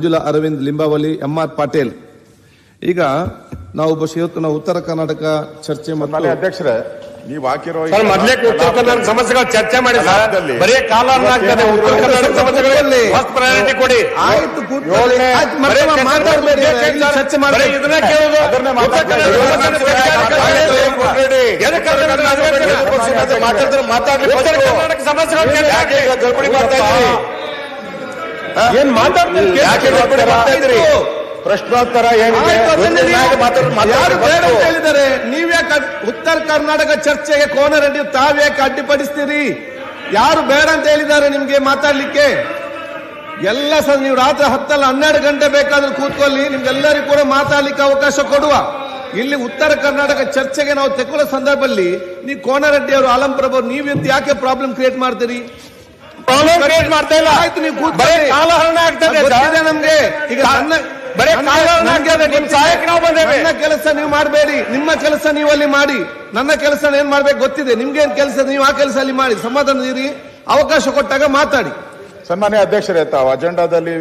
Manjula Arvind Limbavali M R Patil. ಈಗ ನಾವು ಇವತ್ತು ನಾವು ಉತ್ತರ ಕರ್ನಾಟಕ ಚರ್ಚೆ ಮತ್ತು ಅಧ್ಯಕ್ಷರೇ ನೀವು ಹಾಕಿರೋ ಮೊದಲೇ ಉತ್ತರ ಕರ್ನಾಟಕ ಸಮಸ್ಯೆಗಳ ಚರ್ಚೆ ಮಾಡಿ ಬರೀ ಕಾಲ ಆಗ್ತದೆ. ಉತ್ತರ ಕರ್ನಾಟಕ ಸಮಸ್ಯೆಗಳಲ್ಲಿ ಫಸ್ಟ್ ಪ್ರಯಾರಿಟಿ ಕೊಡಿ. ಆಯ್ತು, ಮಾತಾಡಬೇಡಿ, ಚರ್ಚೆ ಮಾಡಿ. ಇದನ್ನ ಕೇಳೋದು ಮಾತಾಡ್ಲಿ. ಉತ್ತರ ಕರ್ನಾಟಕ ಸಮಸ್ಯೆಗಳು ಏನ್ ಮಾತಾಡ್ತೀರಿ? ಪ್ರಶ್ನೋತ್ತರ ಹೇಳಿದ್ದಾರೆ. ನೀವ್ಯಾಕೆ ಉತ್ತರ ಕರ್ನಾಟಕ ಚರ್ಚೆಗೆ ಕೋನರೆಡ್ಡಿ ತಾವ್ಯಾಕೆ ಅಡ್ಡಿಪಡಿಸ್ತೀರಿ? ಯಾರು ಬೇಡ ಅಂತ ಹೇಳಿದ್ದಾರೆ ನಿಮ್ಗೆ ಮಾತಾಡ್ಲಿಕ್ಕೆ? ಎಲ್ಲ ನೀವು ರಾತ್ರಿ 10-12 ಗಂಟೆ ಬೇಕಾದ್ರೂ ಕೂತ್ಕೊಳ್ಳಿ, ನಿಮ್ಗೆಲ್ಲರಿಗೂ ಕೂಡ ಮಾತಾಡ್ಲಿಕ್ಕೆ ಅವಕಾಶ ಕೊಡುವ. ಇಲ್ಲಿ ಉತ್ತರ ಕರ್ನಾಟಕ ಚರ್ಚೆಗೆ ನಾವು ತೆಕೊಳ್ಳೋ ಸಂದರ್ಭದಲ್ಲಿ ನೀವು ಕೋನರೆಡ್ಡಿ ಅವರು, ಆಲಂ ಪ್ರಭು ಅವರು, ನೀವ್ ಯಾಕೆ ಪ್ರಾಬ್ಲಮ್ ಕ್ರಿಯೇಟ್ ಮಾಡ್ತೀರಿ? ಮಾಡ್ತಾ ಇಲ್ಲ. ಆಯ್ತು, ನೀವು ಕೂತ್ಕೊಳ್ಳಿ. ನಮ್ಗೆ ಈಗ ನನ್ನ ಕೆಲಸ ನೀವು ಮಾಡಬೇಡಿ, ನಿಮ್ಮ ಕೆಲಸ ನೀವು ಅಲ್ಲಿ ಮಾಡಿ. ನನ್ನ ಕೆಲಸ ಏನ್ ಮಾಡ್ಬೇಕು ಗೊತ್ತಿದೆ, ನಿಮ್ಗೇನ್ ಕೆಲಸ ನೀವು ಆ ಕೆಲಸ ಅಲ್ಲಿ ಮಾಡಿ. ಸಮಾಧಾನ ಇರಿ, ಅವಕಾಶ ಕೊಟ್ಟಾಗ ಮಾತಾಡಿ. ಸನ್ಮಾನ್ಯ ಅಧ್ಯಕ್ಷರೇ, ತಾವು ಅಜೆಂಡಾದಲ್ಲಿ